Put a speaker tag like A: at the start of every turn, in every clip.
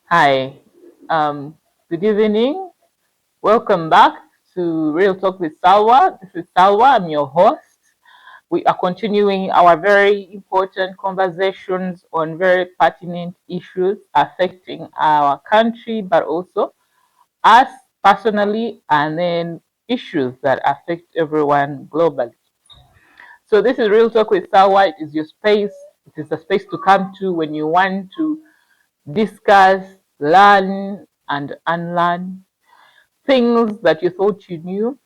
A: Hi, good evening. Welcome back to Real Talk with Salwa. This is Salwa, I'm your host. We are continuing our very important conversations on very pertinent issues affecting our country, but also us personally, and then issues that affect everyone globally. So, this is Real Talk with Salwa. It is your space, it is a space to come to when you want to discuss, learn, and unlearn things that you thought you knew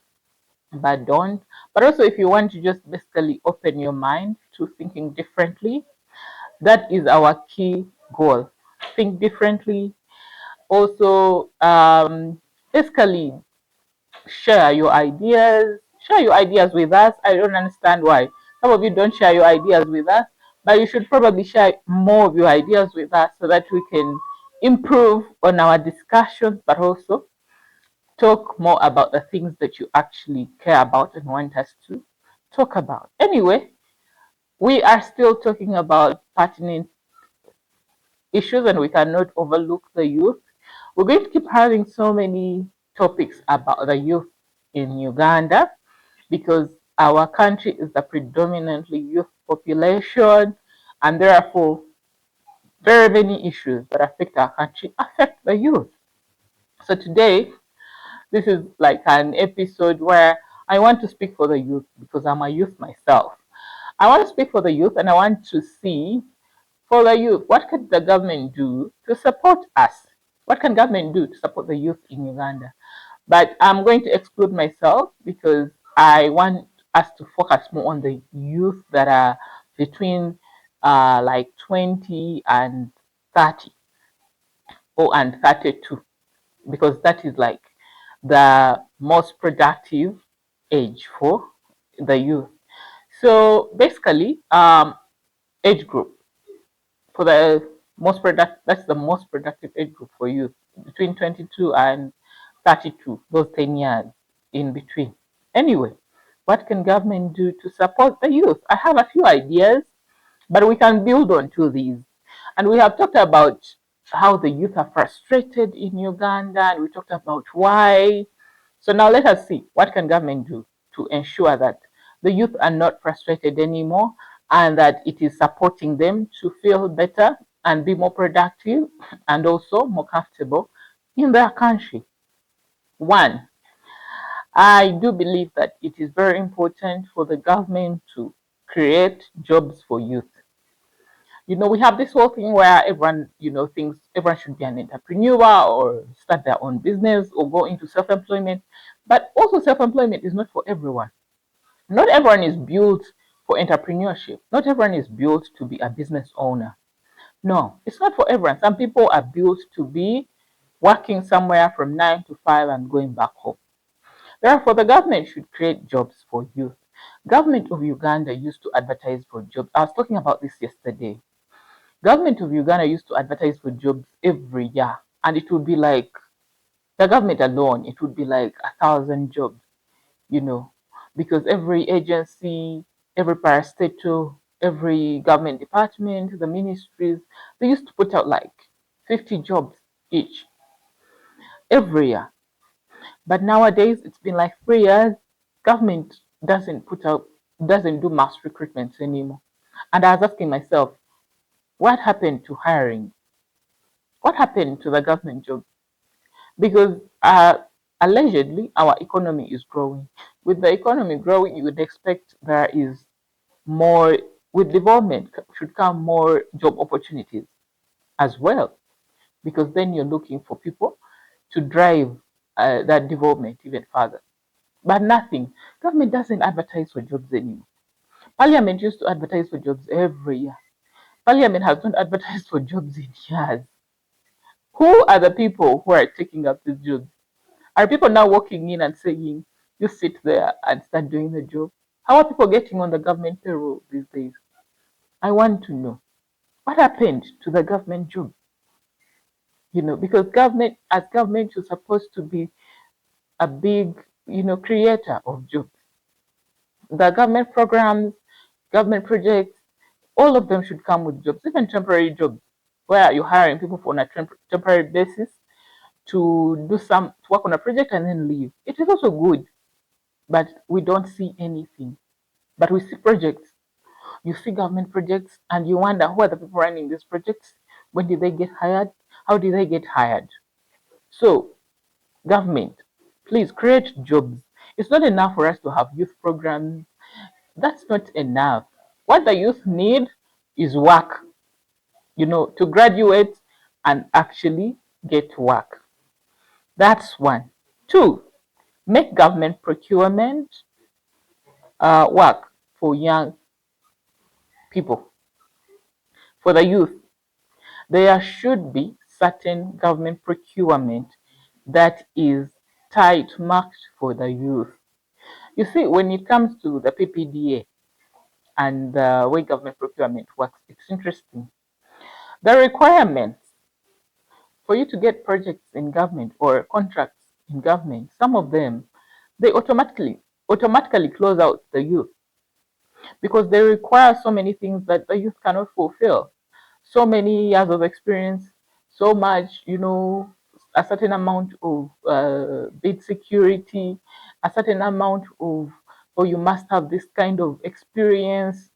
A: but don't. But also, if you want to just basically open your mind to thinking differently, that is our key goal. Think differently. Also, basically, share your ideas with us. I don't understand why some of you don't share your ideas with us, but you should probably share more of your ideas with us so that we can improve on our discussions, but also talk more about the things that you actually care about and want us to talk about. Anyway, we are still talking about pertinent issues and we cannot overlook the youth. We're going to keep having so many topics about the youth in Uganda because our country is a predominantly youth population, and therefore very many issues that affect our country affect the youth. So today, this is like an episode where I want to speak for the youth because I'm a youth myself. I want to speak for the youth and I want to see for the youth what can the government do to support us? What can government do to support the youth in Uganda? But I'm going to exclude myself because I want us to focus more on the youth that are between like 20 and 30 or and 32 because that is like the most productive age for the youth. So basically, age group for the most product that's the most productive age group for youth between 22 and 32, those 10 years in between. Anyway, what can government do to support the youth? I have a few ideas, but we can build on to these. And we have talked about how the youth are frustrated in Uganda, and we talked about why. So now let us see what can government do to ensure that the youth are not frustrated anymore and that it is supporting them to feel better and be more productive and also more comfortable in their country. One, I do believe that it is very important for the government to create jobs for youth. We have this whole thing where everyone, thinks everyone should be an entrepreneur or start their own business or go into self-employment. But also self-employment is not for everyone. Not everyone is built for entrepreneurship. Not everyone is built to be a business owner. No, it's not for everyone. Some people are built to be working somewhere from 9 to 5 and going back home. Therefore, the government should create jobs for youth. Government of Uganda used to advertise for jobs. I was talking about this yesterday. Government of Uganda used to advertise for jobs every year, and it would be like the government alone, it would be like 1,000 jobs, you know, because every agency, every parastatal, every government department, the ministries, they used to put out like 50 jobs each every year. But nowadays, it's been like 3 years. Government doesn't do mass recruitments anymore. And I was asking myself, what happened to hiring? What happened to the government job? Because allegedly our economy is growing. With the economy growing, you would expect there is more, with development should come more job opportunities as well, because then you're looking for people to drive that development even further. But nothing. Government doesn't advertise for jobs anymore. Parliament used to advertise for jobs every year. Parliament has not advertised for jobs in years. Who are the people who are taking up these jobs? Are people now walking in and saying, you sit there and start doing the job? How are people getting on the government payroll these days? I want to know what happened to the government job? Because government, you're supposed to be a big, creator of jobs. The government programs, government projects, all of them should come with jobs, even temporary jobs where you're hiring people on a temporary basis to do some to work on a project and then leave. It is also good, but we don't see anything. But we see projects. You see government projects, and you wonder who are the people running these projects? When did they get hired? How did they get hired? So, government, please create jobs. It's not enough for us to have youth programs. That's not enough. What the youth need is work, to graduate and actually get work. That's one. Two, make government procurement work for young people, for the youth. There should be certain government procurement that is tight marked for the youth. You see, when it comes to the PPDA and the way government procurement works, it's interesting. The requirements for you to get projects in government or contracts in government, some of them, they automatically close out the youth because they require so many things that the youth cannot fulfill. So many years of experience, so much, a certain amount of bid security, a certain amount of, or you must have this kind of experience.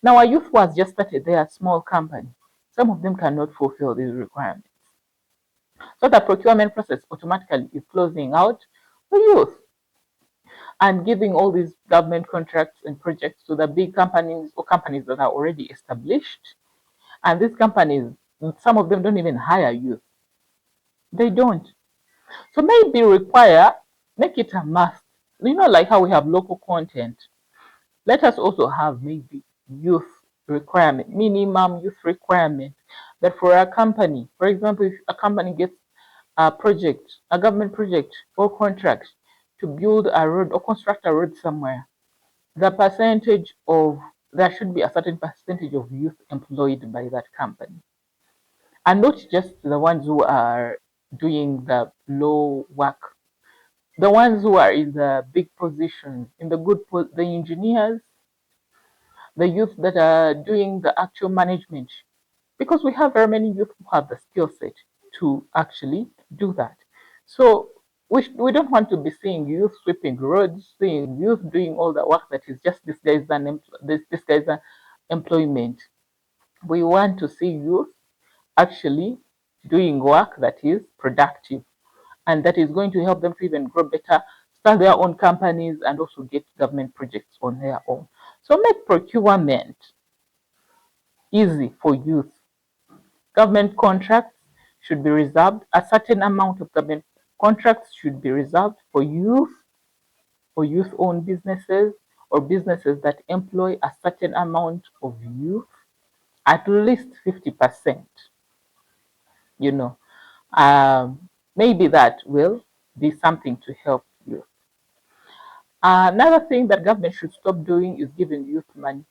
A: Now, our youth was just started, they are a small company. Some of them cannot fulfill these requirements. So the procurement process automatically is closing out the youth and giving all these government contracts and projects to the big companies or companies that are already established. And these companies, some of them don't even hire youth. They don't. So maybe make it a must. Like how we have local content. Let us also have maybe youth requirement, minimum youth requirement that for a company, for example, if a company gets a project, a government project or contract to build a road or construct a road somewhere, there should be a certain percentage of youth employed by that company. And not just the ones who are doing the low work, the ones who are in the big positions, in the engineers, the youth that are doing the actual management, because we have very many youth who have the skill set to actually do that. So we don't want to be seeing youth sweeping roads, seeing youth doing all the work that is just this guy's employment. We want to see youth actually doing work that is productive and that is going to help them to even grow better, start their own companies, and also get government projects on their own. So make procurement easy for youth. Government contracts should be reserved. A certain amount of government contracts should be reserved for youth or youth-owned businesses or businesses that employ a certain amount of youth, at least 50%. You know, maybe that will be something to help you. Another thing that government should stop doing is giving youth money.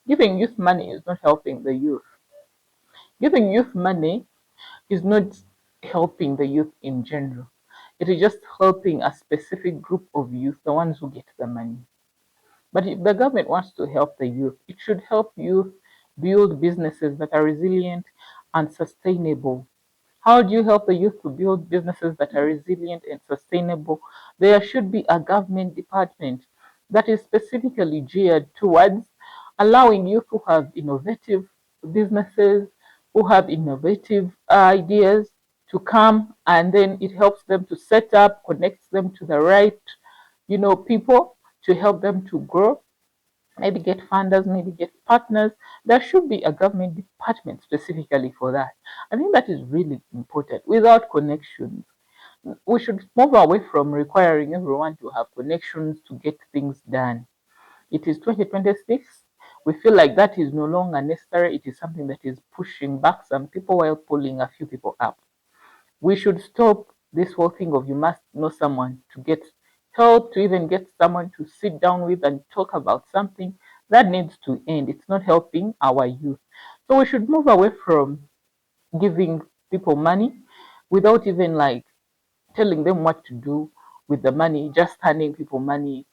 A: Giving youth money is not helping the youth. Giving youth money is not helping the youth in general. It is just helping a specific group of youth, the ones who get the money. But if the government wants to help the youth, it should help youth build businesses that are resilient and sustainable. How do you help the youth to build businesses that are resilient and sustainable? There should be a government department that is specifically geared towards allowing youth who have innovative businesses, who have innovative ideas to come, and then it helps them to set up, connects them to the right, people to help them to grow, maybe get funders, maybe get partners. There should be a government department specifically for that. I think that is really important. Without connections, we should move away from requiring everyone to have connections to get things done. It is 2026. We feel like that is no longer necessary. It is something that is pushing back some people while pulling a few people up. We should stop this whole thing of you must know someone to get help, to even get someone to sit down with and talk about something. That needs to end. It's not helping our youth. So we should move away from giving people money without even like telling them what to do with the money, just handing people money,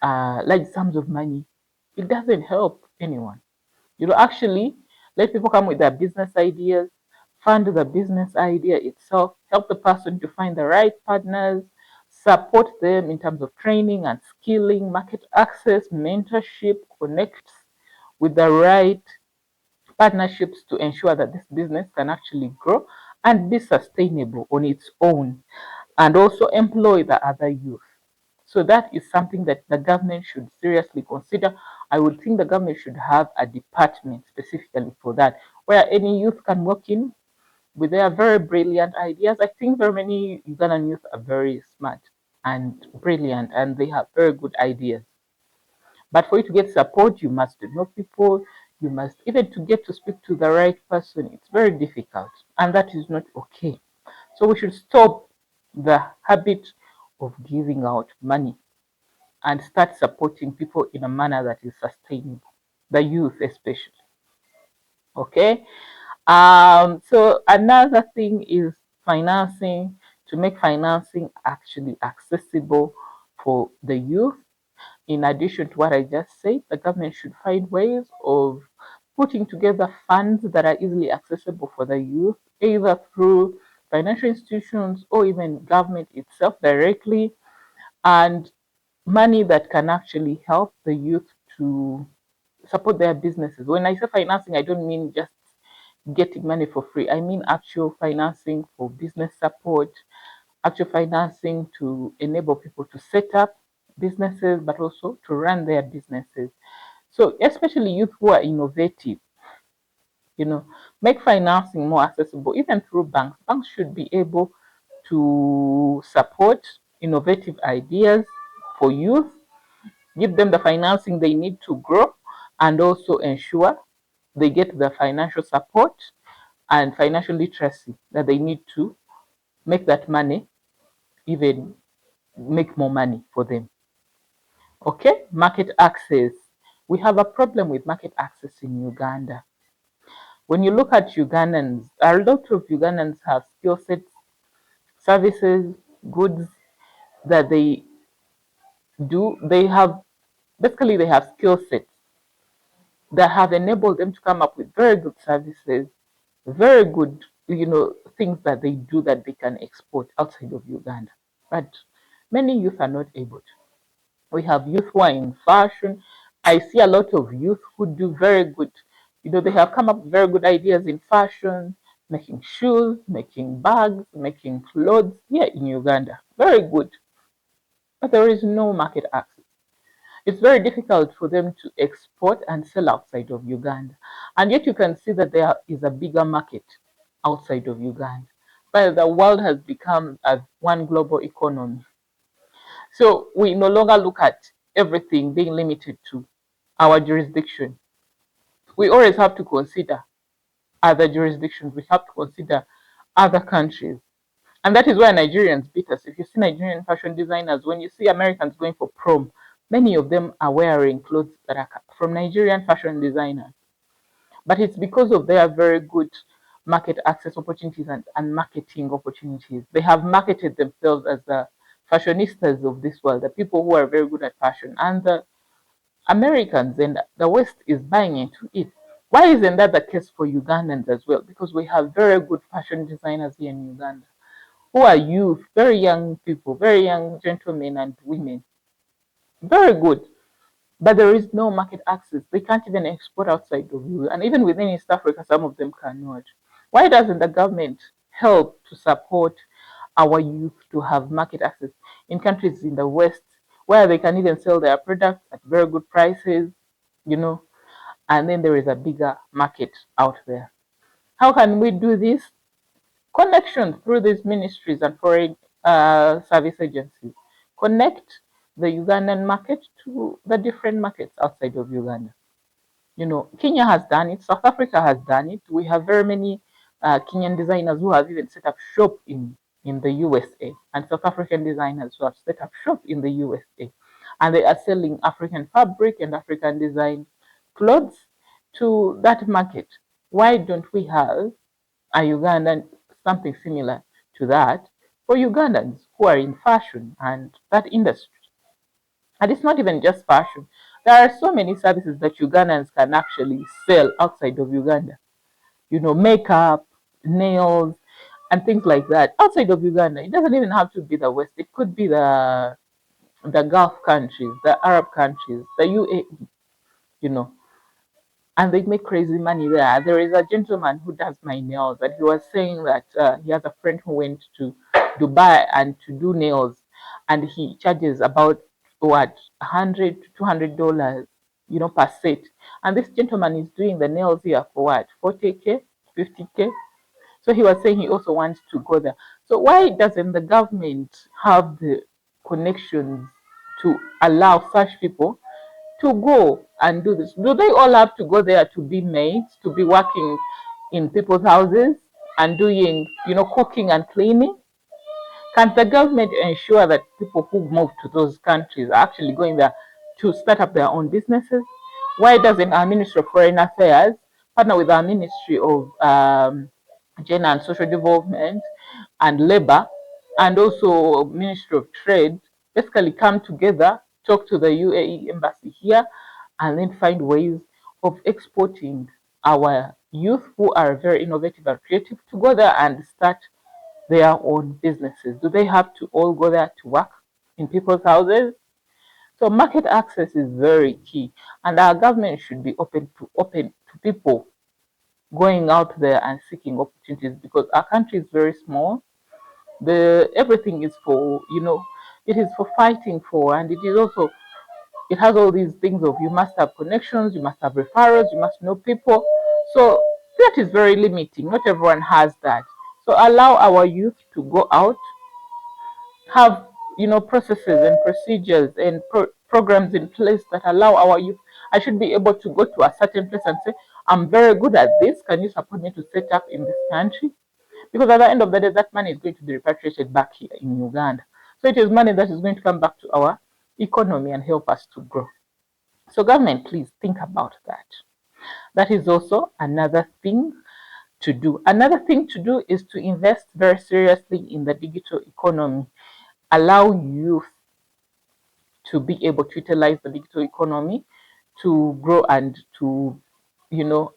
A: large sums of money. It doesn't help anyone. Actually, Let people come with their business ideas, fund the business idea itself, help the person to find the right partners, support them in terms of training and skilling, market access, mentorship, connect with the right partnerships to ensure that this business can actually grow and be sustainable on its own, and also employ the other youth. So that is something that the government should seriously consider. I would think the government should have a department specifically for that, where any youth can work in with their very brilliant ideas. I think very many Ugandan youth are very smart and brilliant, and they have very good ideas. But for you to get support, you must know people. You must even to get to speak to the right person. It's very difficult, and that is not okay. So we should stop the habit of giving out money and start supporting people in a manner that is sustainable, the youth especially. Okay. So another thing is financing, to make financing actually accessible for the youth. In addition to what I just said, the government should find ways of putting together funds that are easily accessible for the youth, either through financial institutions or even government itself directly, and money that can actually help the youth to support their businesses. When I say financing, I don't mean just getting money for free. I mean actual financing for business support, actual financing to enable people to set up businesses, but also to run their businesses. So especially youth who are innovative, you know, make financing more accessible, even through banks. Banks should be able to support innovative ideas for youth, give them the financing they need to grow, and also ensure they get the financial support and financial literacy that they need to make that money even make more money for them. Okay, market access. We have a problem with market access in Uganda. When you look at Ugandans, a lot of Ugandans have skill sets, services, goods that they do. They have basically they have skill sets that have enabled them to come up with very good services, very good, things that they do that they can export outside of Uganda. But many youth are not able to. We have youth who are in fashion. I see a lot of youth who do very good. They have come up with very good ideas in fashion, making shoes, making bags, making clothes here in Uganda. Very good. But there is no market access. It's very difficult for them to export and sell outside of Uganda. And yet you can see that there is a bigger market outside of Uganda. But the world has become one global economy. So we no longer look at everything being limited to our jurisdiction. We always have to consider other jurisdictions. We have to consider other countries. And that is why Nigerians beat us. If you see Nigerian fashion designers, when you see Americans going for prom, many of them are wearing clothes that are from Nigerian fashion designers. But it's because of their very good market access opportunities and marketing opportunities. They have marketed themselves as the fashionistas of this world, the people who are very good at fashion. And the Americans and the West is buying into it. Why isn't that the case for Ugandans as well? Because we have very good fashion designers here in Uganda who are youth, very young people, very young gentlemen and women. Very good. But there is no market access. They can't even export outside of you. And even within East Africa, some of them cannot. Why doesn't the government help to support our youth to have market access in countries in the West where they can even sell their products at very good prices, you know, and then there is a bigger market out there? How can we do this? Connection through these ministries and foreign service agencies. Connect the Ugandan market to the different markets outside of Uganda. Kenya has done it. South Africa has done it. We have very many Kenyan designers who have even set up shop in the USA, and South African designers who have set up shop in the USA, and they are selling African fabric and African design clothes to that market. Why don't we have a Ugandan something similar to that for Ugandans who are in fashion and that industry? And it's not even just fashion. There are so many services that Ugandans can actually sell outside of Uganda. makeup, nails, and things like that outside of Uganda. It doesn't even have to be the West. It could be the Gulf countries, the Arab countries, the UAE, you know, and they make crazy money there. There is a gentleman who does my nails, and he was saying that he has a friend who went to Dubai and to do nails, and he charges about what $100 to $200, per set. And this gentleman is doing the nails here for what 40K, 50K. So he was saying he also wants to go there. So why doesn't the government have the connections to allow such people to go and do this? Do they all have to go there to be maids, to be working in people's houses and doing, cooking and cleaning? Can the government ensure that people who move to those countries are actually going there to start up their own businesses? Why doesn't our Ministry of Foreign Affairs partner with our Ministry of Gender and Social Development and Labor, and also Ministry of Trade, basically come together, talk to the UAE embassy here, and then find ways of exporting our youth who are very innovative and creative to go there and start their own businesses? Do they have to all go there to work in people's houses? So market access is very key, and our government should be open to people going out there and seeking opportunities, because our country is very small. The everything is for, it is for fighting for, and it has all these things of you must have connections, you must have referrals, you must know people. So that is very limiting. Not everyone has that. So allow our youth to go out, have processes and procedures and programs in place that allow our youth. I should be able to go to a certain place and say, I'm very good at this, can you support me to set up in this country? Because at the end of the day, that money is going to be repatriated back here in Uganda. So it is money that is going to come back to our economy and help us to grow. So government, please think about that. That is also another thing to do. Another thing to do is to invest very seriously in the digital economy. Allow youth to be able to utilize the digital economy to grow and to,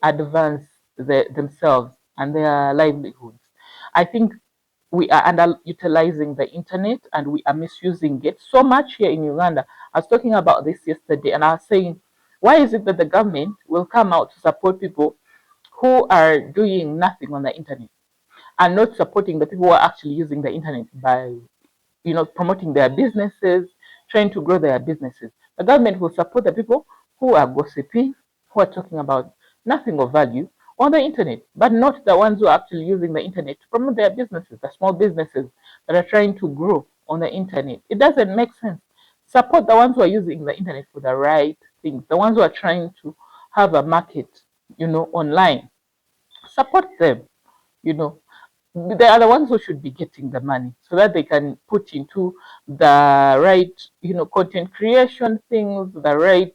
A: advance themselves and their livelihoods. I think we are underutilizing the internet and we are misusing it so much here in Uganda. I was talking about this yesterday and I was saying, why is it that the government will come out to support people who are doing nothing on the internet and not supporting the people who are actually using the internet by promoting their businesses, trying to grow their businesses? The government will support the people who are gossiping, who are talking about nothing of value on the internet, but not the ones who are actually using the internet to promote their businesses, the small businesses that are trying to grow on the internet. It doesn't make sense. Support the ones who are using the internet for the right things, the ones who are trying to have a market, online. Support them, you know they are the ones who should be getting the money so that they can put into the right, content creation things, the right,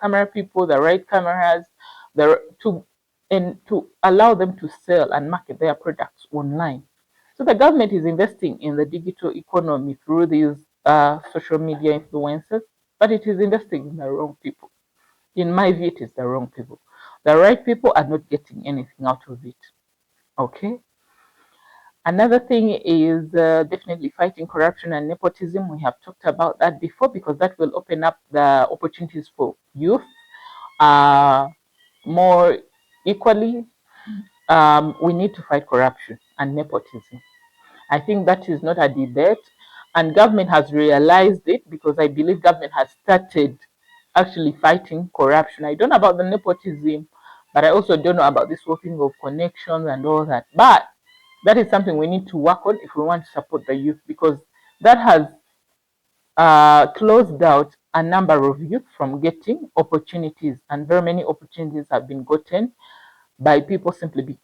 A: camera people, the right cameras, the to and to allow them to sell and market their products online. So the government is investing in the digital economy through these social media influencers, but it is investing in the wrong people. In my view, it is the wrong people. The right people are not getting anything out of it. Okay. Another thing is definitely fighting corruption and nepotism. We have talked about that before because that will open up the opportunities for youth more equally. We need to fight corruption and nepotism. I think that is not a debate, and government has realized it because I believe government has started actually fighting corruption. I don't know about the nepotism, but I also don't know about this whole thing of connections and all that. But that is something we need to work on if we want to support the youth, because that has closed out a number of youth from getting opportunities, and very many opportunities have been gotten by people simply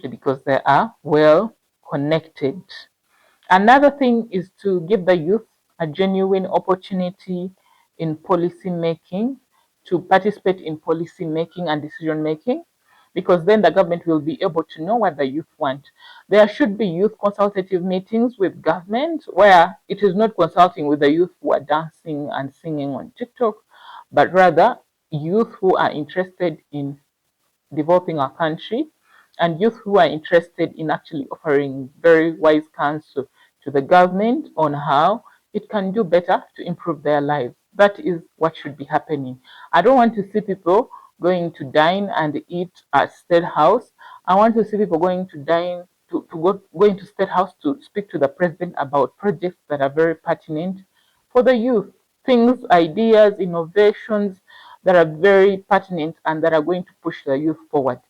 A: because they are well connected. Another thing is to give the youth a genuine opportunity in policy making, to participate in policy making and decision making, because then the government will be able to know what the youth want. There should be youth consultative meetings with government where it is not consulting with the youth who are dancing and singing on TikTok, but rather youth who are interested in developing our country. and youth who are interested in actually offering very wise counsel to the government on how it can do better to improve their lives. That is what should be happening. I don't want to see people going to dine and eat at State House. I want to see people going to dine going to State House to speak to the president about projects that are very pertinent for the youth. Things, ideas, innovations that are very pertinent and that are going to push the youth forward.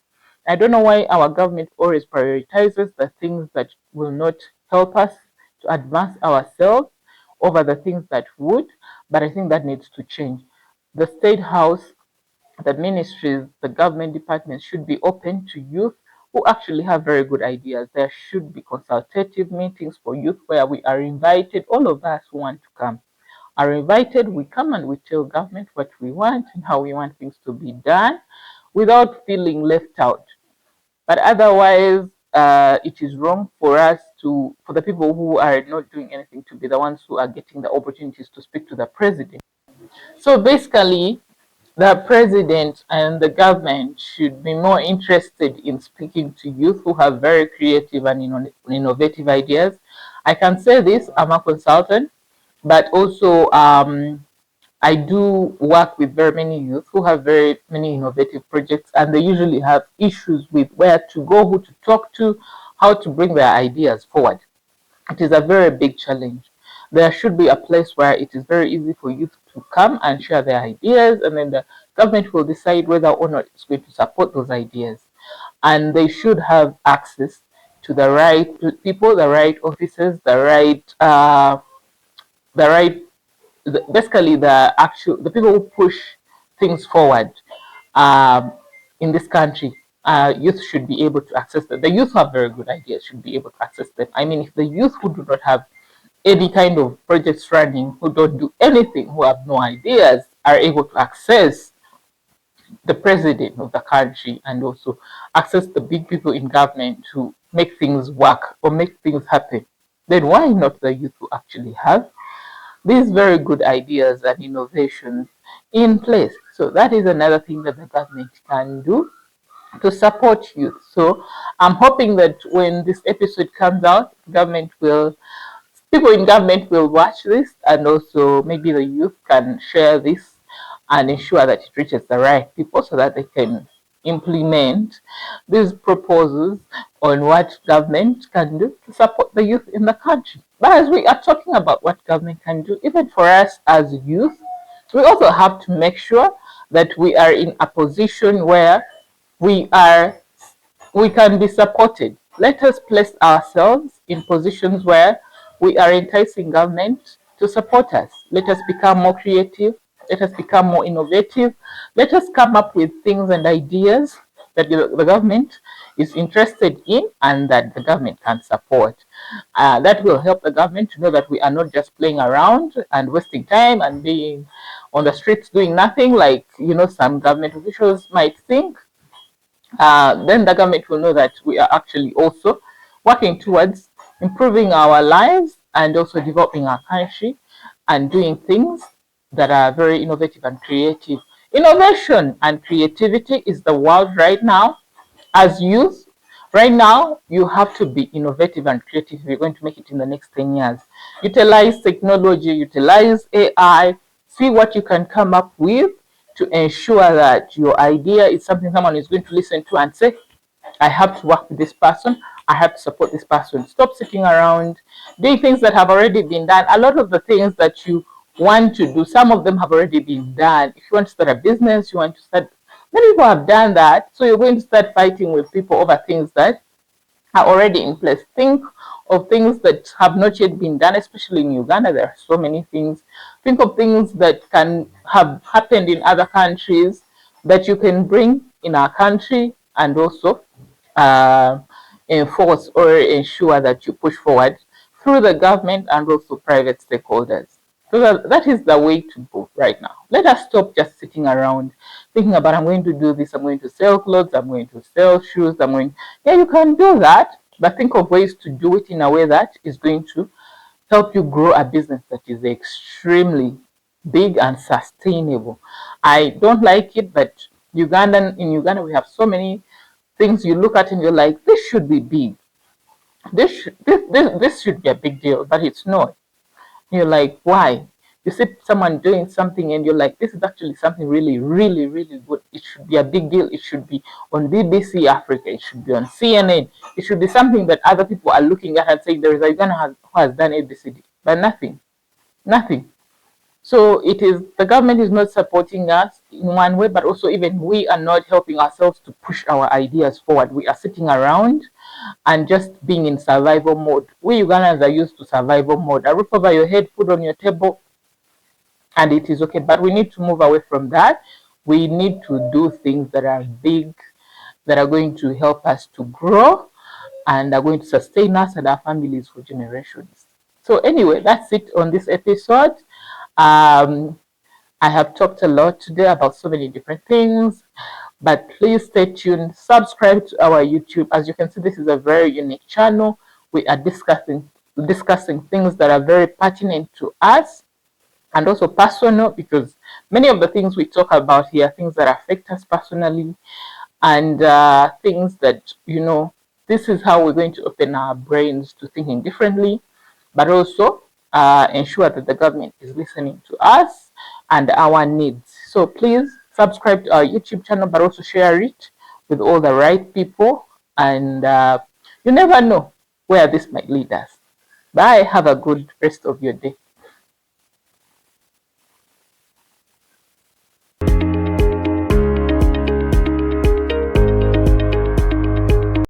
A: I don't know why our government always prioritizes the things that will not help us to advance ourselves over the things that would, but I think that needs to change. The State House, the ministries, the government departments should be open to youth who actually have very good ideas. There should be consultative meetings for youth where we are invited, all of us who want to come are invited. We come and we tell government what we want and how we want things to be done without feeling left out. But otherwise, it is wrong for us for the people who are not doing anything to be the ones who are getting the opportunities to speak to the president. So basically, the president and the government should be more interested in speaking to youth who have very creative and innovative ideas. I can say this, I'm a consultant, but also I do work with very many youth who have very many innovative projects, and they usually have issues with where to go, who to talk to, how to bring their ideas forward. It is a very big challenge. There should be a place where it is very easy for youth to come and share their ideas, and then the government will decide whether or not it's going to support those ideas. And they should have access to the right people, the right officers, the right basically the people who push things forward um, in this country. Youth should be able to access them. The youth who have very good ideas should be able to access them. I mean, if the youth who do not have any kind of projects running, who don't do anything, who have no ideas, are able to access the president of the country and also access the big people in government to make things work or make things happen, then why not the youth who actually have these very good ideas and innovations in place? So that is another thing that the government can do to support youth. So I'm hoping that when this episode comes out, people in government will watch this, and also maybe the youth can share this and ensure that it reaches the right people so that they can implement these proposals on what government can do to support the youth in the country. But as we are talking about what government can do, even for us as youth, we also have to make sure that we are in a position where we are we can be supported. Let us place ourselves in positions where we are enticing government to support us. Let us become more creative. Let us become more innovative. Let us come up with things and ideas that the government is interested in and that the government can support. That will help the government to know that we are not just playing around and wasting time and being on the streets doing nothing like some government officials might think. Then the government will know that we are actually also working towards improving our lives and also developing our country and doing things that are very innovative and creative. Innovation and creativity is the world right now. As youth, right now, you have to be innovative and creative if you're going to make it in the next 10 years. Utilize technology, utilize AI, see what you can come up with to ensure that your idea is something someone is going to listen to and say, I have to work with this person. I have to support this person. Stop sitting around doing things that have already been done. A lot of the things that you want to do, some of them have already been done. If you want to start a business, you want to start, many people have done that. So you're going to start fighting with people over things that are already in place. Think of things that have not yet been done, especially in Uganda. There are so many things. Think of things that can have happened in other countries that you can bring in our country and also uh, enforce or ensure that you push forward through the government and also private stakeholders. So that is the way to go right now. Let us stop just sitting around thinking about, I'm going to do this, I'm going to sell clothes, I'm going to sell shoes, yeah, you can do that, but think of ways to do it in a way that is going to help you grow a business that is extremely big and sustainable. I don't like it, but in Uganda we have so many things you look at and you're like, this should be big. This should be a big deal, but it's not. You're like, why? You see someone doing something and you're like, this is actually something really, really, really good. It should be a big deal. It should be on BBC Africa. It should be on CNN. It should be something that other people are looking at and saying, there is a Uganda who has done ABCD. But nothing. Nothing. So it is, the government is not supporting us in one way, but also even we are not helping ourselves to push our ideas forward. We are sitting around and just being in survival mode. We Ugandans are used to survival mode. A roof over your head, food on your table, and it is okay. But we need to move away from that. We need to do things that are big, that are going to help us to grow and are going to sustain us and our families for generations. So anyway, that's it on this episode. I have talked a lot today about so many different things, but please stay tuned. Subscribe to our YouTube. As you can see, this is a very unique channel. We are discussing things that are very pertinent to us and also personal, because many of the things we talk about here are things that affect us personally, and things that, this is how we're going to open our brains to thinking differently, but also ensure that the government is listening to us and our needs. So please subscribe to our YouTube channel, but also share it with all the right people. And you never know where this might lead us. Bye. Have a good rest of your day.